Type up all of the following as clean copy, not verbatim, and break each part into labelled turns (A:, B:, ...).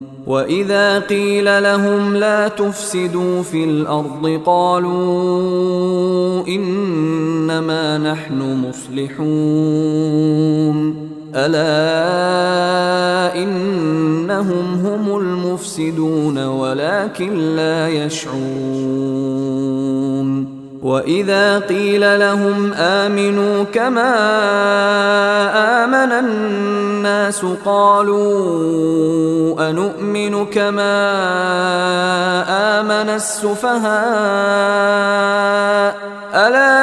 A: وَإِذَا قِيلَ لَهُمْ لَا تُفْسِدُوا فِي الْأَرْضِ قَالُوا إِنَّمَا نَحْنُ مُصْلِحُونَ أَلَا إِنَّهُمْ هُمُ الْمُفْسِدُونَ وَلَكِنْ لَا يَشْعُرُونَ وَإِذَا قِيلَ لَهُمْ آمِنُوا كَمَا آمَنَ النَّاسُ قَالُوا أَنُؤْمِنُ كَمَا آمَنَ السُّفَهَاءُ أَلَا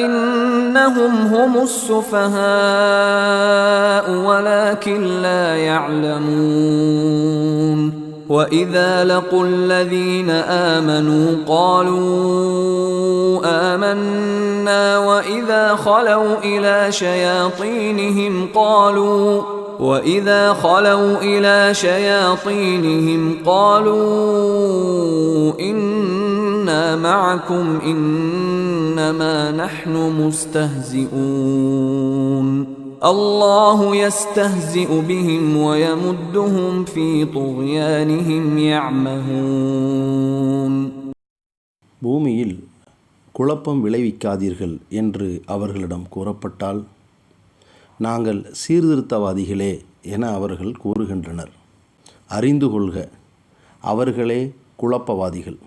A: إِنَّهُمْ هُمُ السُّفَهَاءُ وَلَكِنْ لَا يَعْلَمُونَ وَإِذَا لَقُوا الَّذِينَ آمَنُوا قَالُوا آمَنَّا وَإِذَا خَلَوْا إِلَى شَيَاطِينِهِمْ قَالُوا إِنَّا مَعَكُمْ إِنَّمَا نَحْنُ مُسْتَهْزِئُونَ اللَّهُ يَسْتَهْزِئُ بِهِمْ وَيَمُدُّهُمْ فِي طُغْيَانِهِمْ يَعْمَهُونَ.
B: பூமியில் குழப்பம் விளைவிக்காதீர்கள் என்று அவர்களிடம் கூறப்பட்டால், நாங்கள் சீர்திருத்தவாதிகளே என அவர்கள் கூறுகின்றனர். அறிந்து கொள்க, அவர்களே குழப்பவாதிகள்,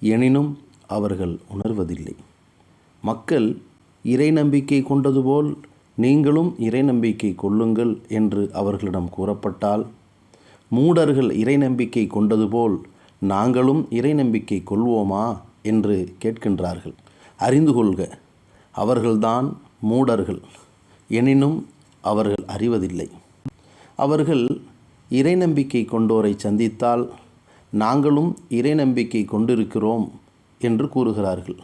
B: எனினும் அவர்கள் உணர்வதில்லை. மக்கள் இறை நம்பிக்கை கொண்டது போல் நீங்களும் இறை நம்பிக்கை கொள்ளுங்கள் என்று அவர்களிடம் கூறப்பட்டால், மூடர்கள் இறை நம்பிக்கை கொண்டது போல் நாங்களும் இறை நம்பிக்கை கொள்வோமா என்று கேட்கின்றார்கள். அறிந்து கொள்க, அவர்கள்தான் மூடர்கள், எனினும் அவர்கள் அறிவதில்லை. அவர்கள் இறை நம்பிக்கை கொண்டோரை சந்தித்தால், நாங்களும் இறை நம்பிக்கை கொண்டிருக்கிறோம் என்று கூறுகிறார்கள்.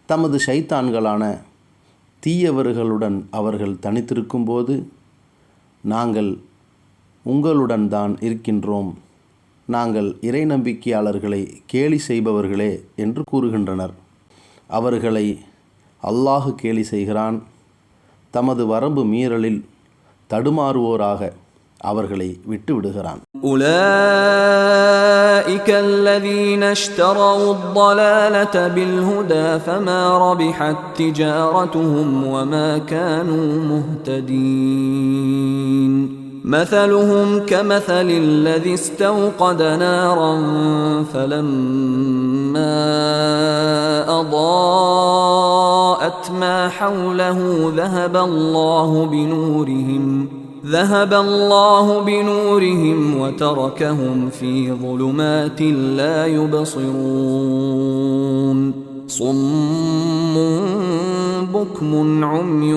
B: தமது ஷைத்தான்களான தீயவர்களுடன் அவர்கள் தனித்திருக்கும்போது, நாங்கள் உங்களுடன் தான் இருக்கின்றோம், நாங்கள் இறை நம்பிக்கையாளர்களை கேலி செய்பவர்களே என்று கூறுகின்றனர். அவர்களை அல்லாஹ் கேலி செய்கிறான். தமது வரம்பு மீறலில் தடுமாறுவோராக அவர்களை விட்டுவிடுகிறான்.
A: أُولَئِكَ الَّذِينَ اشْتَرَوُا الضَّلَالَةَ بِالْهُدَى فَمَا رَبِحَتْ تِجَارَتُهُمْ وَمَا كَانُوا مُهْتَدِينَ مَثَلُهُمْ كَمَثَلِ الَّذِي اسْتَوْقَدَ نَارًا فَلَمَّا أَضَاءَتْ مَا حَوْلَهُ ذهب الله بنورهم وتركهم في ظلمات لا يبصرون صم بكم عمي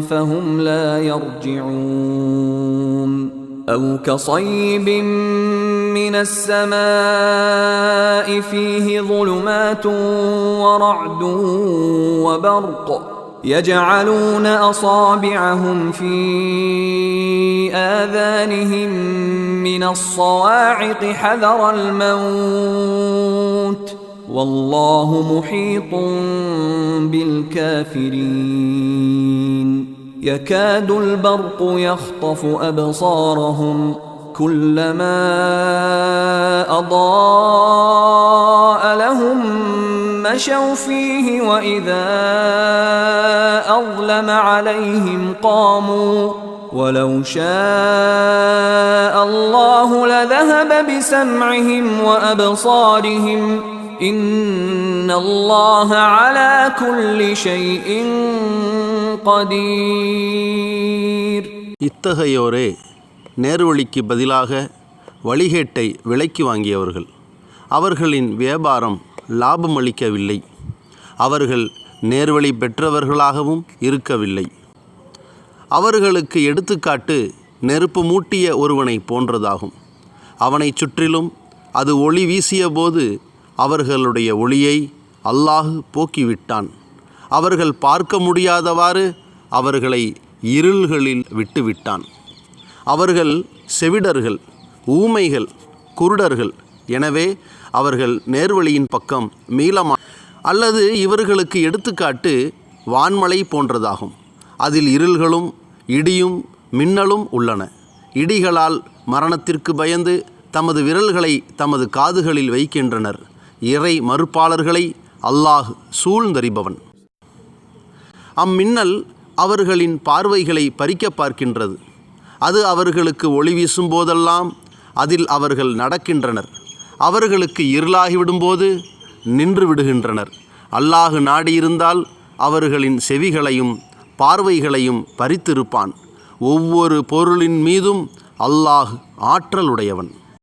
A: فهم لا يرجعون أو كصيب من السماء فيه ظلمات ورعد وبرق يجعلون أصابعهم في آذانهم من الصواعق حذر الموت والله محيط بالكافرين يكاد البرق يخطف أبصارهم كلما أضاء لهم مشوا فيه وإذا أظلم عليهم قاموا ولو شاء الله لذهب بسمعهم وأبصارهم إن الله على كل شيء قدير.
B: இத்தகையோரே நேர்வழிக்கு பதிலாக வழிகேட்டை விலைக்கு வாங்கியவர்கள். அவர்களின் வியாபாரம் லாபமளிக்கவில்லை. அவர்கள் நேர்வழி பெற்றவர்களாகவும் இருக்கவில்லை. அவர்களுக்கு எடுத்துக்காட்டு நெருப்பு மூட்டிய ஒருவனை போன்றதாகும். அவனை சுற்றிலும் அது ஒளி வீசிய போது அவர்களுடைய ஒளியை அல்லாஹ் போக்கிவிட்டான். அவர்கள் பார்க்க முடியாதவாறு அவர்களை இருள்களில் விட்டுவிட்டான். அவர்கள் செவிடர்கள், ஊமைகள், குருடர்கள். எனவே அவர்கள் நேர்வழியின் பக்கம் மீளமா. அல்லது இவர்களுக்கு எடுத்துக்காட்டு வான்மலை போன்றதாகும். அதில் இருள்களும் இடியும் மின்னலும் உள்ளன. இடிகளால் மரணத்திற்கு பயந்து தமது விரல்களை தமது காதுகளில் வைக்கின்றனர். இறை மறுப்பாளர்களை அல்லாஹ் சூழ்ந்தறிபவன். அம்மின்னல் அவர்களின் பார்வைகளை பறிக்க பார்க்கின்றது. அது அவர்களுக்கு ஒளி வீசும் போதெல்லாம் அதில் அவர்கள் நடக்கின்றனர். அவர்களுக்கு இருளாகிவிடும்போது நின்று விடுகின்றனர். அல்லாஹ் நாடியிருந்தால் அவர்களின் செவிகளையும் பார்வைகளையும் பறித்திருப்பான். ஒவ்வொரு பொருளின் மீதும் அல்லாஹ் ஆற்றலுடையவன்.